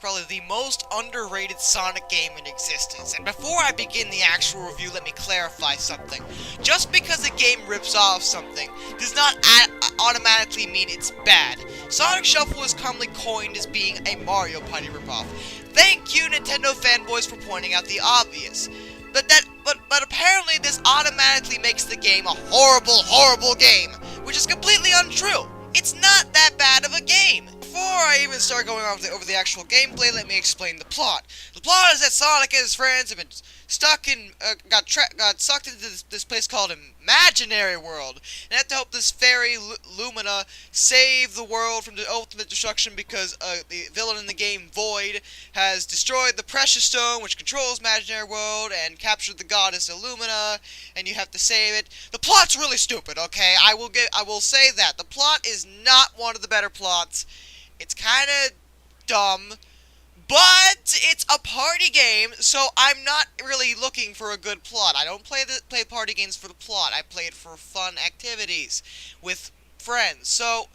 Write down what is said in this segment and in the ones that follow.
probably the most underrated Sonic game in existence. And before I begin the actual review, let me clarify something. Just because a game rips off something does not automatically mean it's bad. Sonic Shuffle is commonly coined as being a Mario Party ripoff. Thank you, Nintendo fanboys, for pointing out the obvious. But apparently this automatically makes the game a horrible game, which is completely untrue. It's not that bad of a game. Before I even start going over the actual gameplay, let me explain the plot. The plot is that Sonic and his friends have been stuck in, got sucked into this place called Imaginary World, and have to help this fairy Lumina save the world from the ultimate destruction because the villain in the game, Void, has destroyed the Precious Stone, which controls Imaginary World, and captured the goddess Illumina, and you have to save it. The plot's really stupid, okay? I will say that. The plot is not one of the better plots. It's kinda dumb, but it's a party game, so I'm not really looking for a good plot. I don't play party games for the plot. I play it for fun activities with friends. So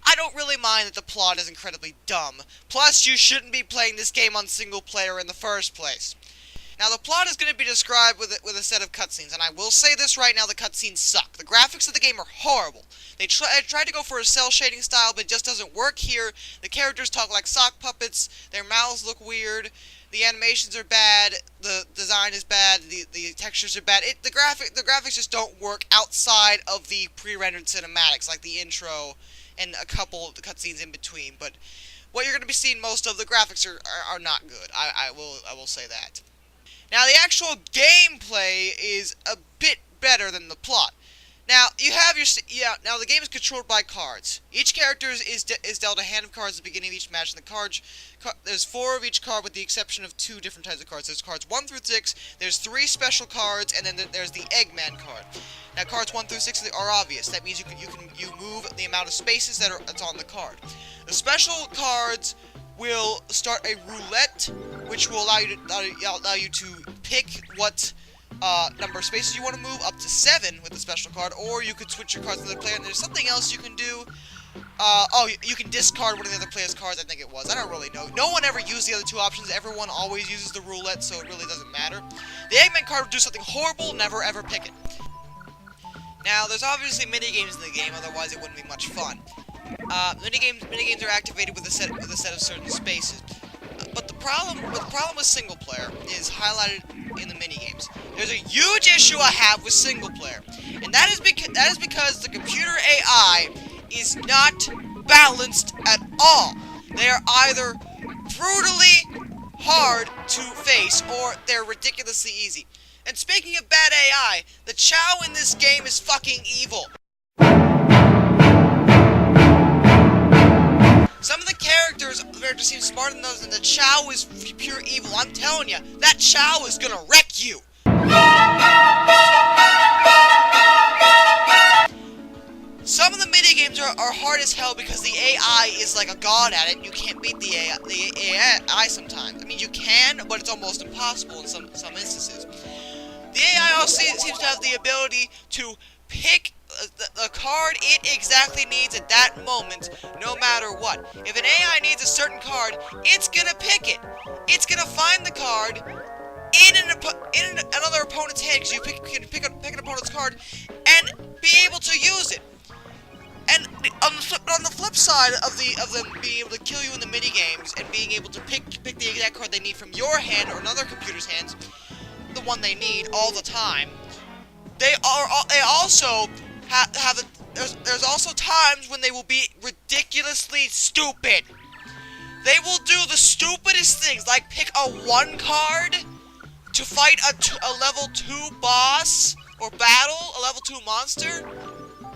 I don't really mind that the plot is incredibly dumb. Plus, you shouldn't be playing this game on single player in the first place. Now, the plot is going to be described with a set of cutscenes, and I will say this right now, the cutscenes suck. The graphics of the game are horrible. They tried to go for a cell shading style, but it just doesn't work here. The characters talk like sock puppets, their mouths look weird, the animations are bad, the design is bad, the textures are bad. The graphics just don't work outside of the pre-rendered cinematics, like the intro and a couple of the cutscenes in between. But what you're going to be seeing most of, the graphics are not good. I will say that. Now, the actual gameplay is a bit better than the plot. Now, you have your... now, the game is controlled by cards. Each character is dealt a hand of cards at the beginning of each match, and there's 4 of each card with the exception of 2 different types of cards. There's cards 1 through 6, there's 3 special cards, and then there's the Eggman card. Now, cards 1 through 6 are obvious. That means you move the amount of spaces that's on the card. The special cards will start a roulette, which will allow you to pick what number of spaces you want to move, up to 7 with the special card, or you could switch your cards to the other player, and there's something else you can do. You can discard one of the other player's cards, I think it was. I don't really know. No one ever used the other 2 options. Everyone always uses the roulette, so it really doesn't matter. The Eggman card will do something horrible, never ever pick it. Now, there's obviously mini-games in the game, otherwise it wouldn't be much fun. Minigames are activated with a set of certain spaces. But the problem with single player is highlighted in the minigames. There's a huge issue I have with single player, and that is because the computer AI is not balanced at all. They are either brutally hard to face or they're ridiculously easy. And speaking of bad AI, the Chao in this game is fucking evil. Some of the characters seem smarter than others, and the Chao is pure evil. I'm telling you, that Chao is gonna wreck you. Some of the minigames are hard as hell because the AI is like a god at it. You can't beat the AI sometimes. I mean, you can, but it's almost impossible in some instances. The AI also seems to have the ability to pick the card it exactly needs at that moment, no matter what. If an AI needs a certain card, it's gonna pick it. It's gonna find the card in another opponent's hand, because you can pick an opponent's card and be able to use it. And on the flip side of them being able to kill you in the mini games and being able to pick the exact card they need from your hand or another computer's hands, the one they need all the time, they also there's also times when they will be ridiculously stupid. They will do the stupidest things, like pick a 1 card to fight a level 2 boss or battle a level 2 monster,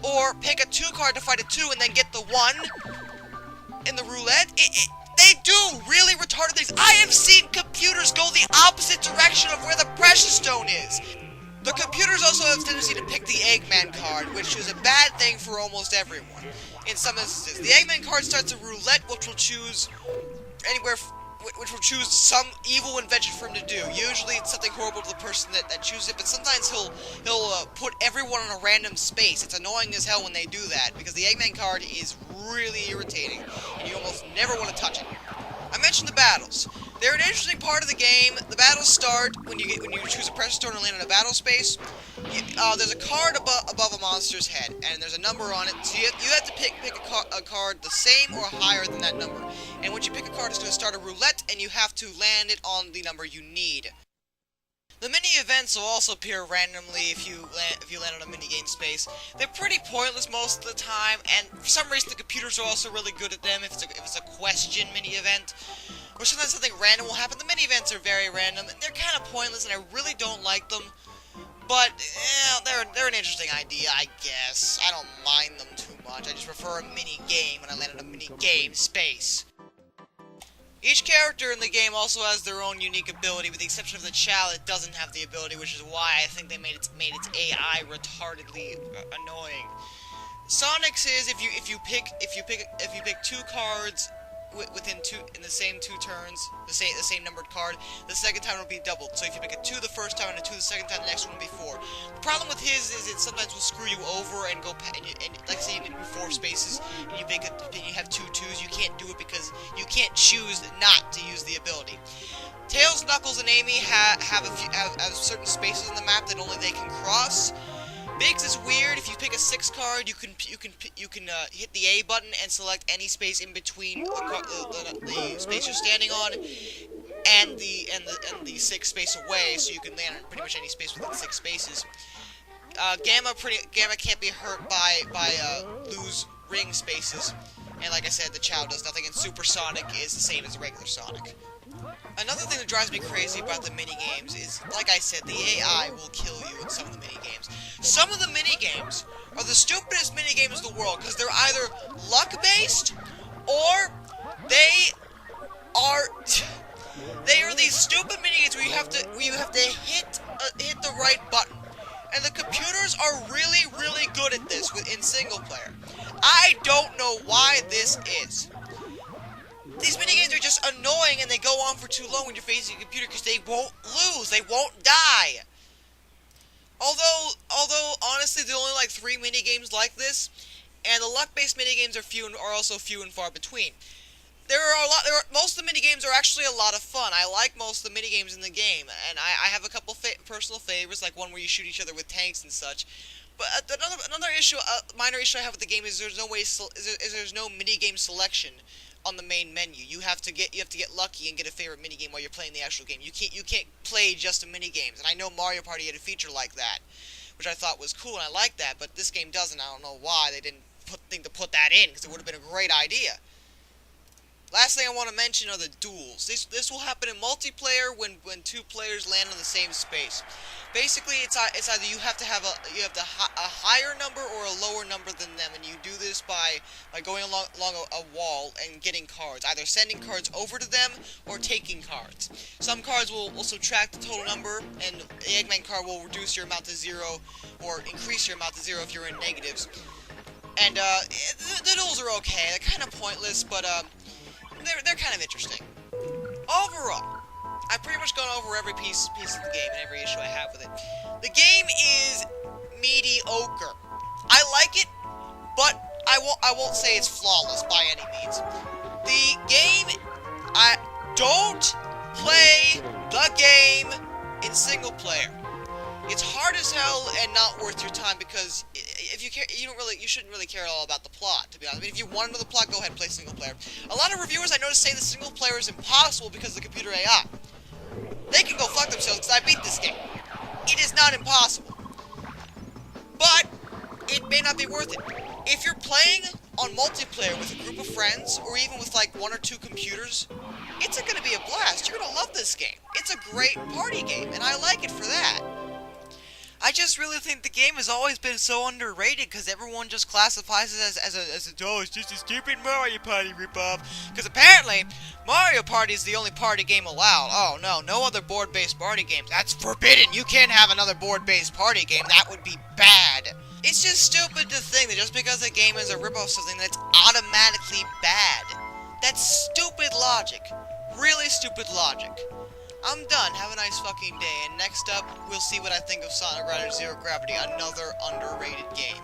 or pick a 2 card to fight a 2 and then get the 1 in the roulette. They do really retarded things. I have seen computers go the opposite direction of where the Precious Stone is. The computers also have a tendency to pick the Eggman card, which is a bad thing for almost everyone, in some instances. The Eggman card starts a roulette, which will choose some evil invention for him to do. Usually it's something horrible to the person that chooses it, but sometimes he'll put everyone in a random space. It's annoying as hell when they do that, because the Eggman card is really irritating, and you almost never want to touch it. I mentioned the battles. They're an interesting part of the game. The battles start when you choose a pressure stone and land in a battle space. There's a card above a monster's head, and there's a number on it. So you have to pick a card the same or higher than that number. And once you pick a card, it's going to start a roulette, and you have to land it on the number you need. The mini events will also appear randomly if you land on a mini game space. They're pretty pointless most of the time, and for some reason the computers are also really good at them. If it's a question mini event, or sometimes something random will happen. The mini events are very random, and they're kind of pointless, and I really don't like them. But they're an interesting idea, I guess. I don't mind them too much. I just prefer a mini game when I land on a mini game space. Each character in the game also has their own unique ability, with the exception of the Chao that doesn't have the ability, which is why I think they made its AI retardedly annoying. Sonic's is if you pick two cards in the same two turns, the same numbered card, the second time it'll be doubled. So if you pick a 2 the first time and a 2 the second time, the next one will be 4. The problem with his is it sometimes will screw you over and go and like say you can do 4 spaces and you have 2 2s. You can't do it because you can't choose not to use the ability. Tails, Knuckles, and Amy have certain spaces in the map that only they can cross. Biggs is weird. If you pick a 6 card, you can hit the A button and select any space in between the space you're standing on and the 6 space away, so you can land on pretty much any space within 6 spaces. Gamma can't be hurt by lose ring spaces, and like I said, the Chao does nothing, and Super Sonic is the same as regular Sonic. Another thing that drives me crazy about the minigames is, like I said, the AI will kill you in some of the minigames. Some of the minigames are the stupidest minigames in the world, because they're either luck-based, or they are these stupid minigames where you have to hit the right button. And the computers are really, really good at this in single player. I don't know why this is. These minigames are just annoying, and they go on for too long when you're facing a computer because they won't lose, they won't die. Although honestly, there are only like 3 minigames like this, and the luck-based minigames are also few and far between. Most of the minigames are actually a lot of fun. I like most of the minigames in the game, and I have a couple personal favorites, like one where you shoot each other with tanks and such. But another issue, minor issue I have with the game is there's no minigame selection on the main menu. You have to get lucky and get a favorite minigame while you're playing the actual game. You can't play just the minigames. And I know Mario Party had a feature like that, which I thought was cool, and I like that. But this game doesn't. I don't know why they didn't think to put that in, because it would have been a great idea. Last thing I want to mention are the duels. This will happen in multiplayer when 2 players land in the same space. Basically, it's either you have to have a higher number or a lower number than them, and you do this by going along a wall and getting cards, either sending cards over to them or taking cards. Some cards will subtract the total number, and the Eggman card will reduce your amount to 0 or increase your amount to 0 if you're in negatives. And the duels are okay. They're kind of pointless, but they're kind of interesting. Overall, I've pretty much gone over every piece of the game and every issue I have with it. The game is mediocre. I like it, but I won't say it's flawless by any means. The game, don't play the game in single player. It's hard as hell and not worth your time, because if you care, you shouldn't really care at all about the plot, to be honest. I mean, if you want to know the plot, go ahead and play single player. A lot of reviewers I noticed say the single player is impossible because of the computer AI. They can go fuck themselves, because I beat this game. It is not impossible. But it may not be worth it. If you're playing on multiplayer with a group of friends, or even with like 1 or 2 computers, it's going to be a blast. You're going to love this game. It's a great party game, and I like it for that. I just really think the game has always been so underrated, because everyone just classifies it as it's just a stupid Mario Party ripoff. Because apparently, Mario Party is the only party game allowed. Oh no, no other board-based party games. That's forbidden. You can't have another board-based party game. That would be bad. It's just stupid to think that just because a game is a ripoff of something, that's automatically bad. That's stupid logic. Really stupid logic. I'm done. Have a nice fucking day. And next up, we'll see what I think of Sonic Riders Zero Gravity, another underrated game.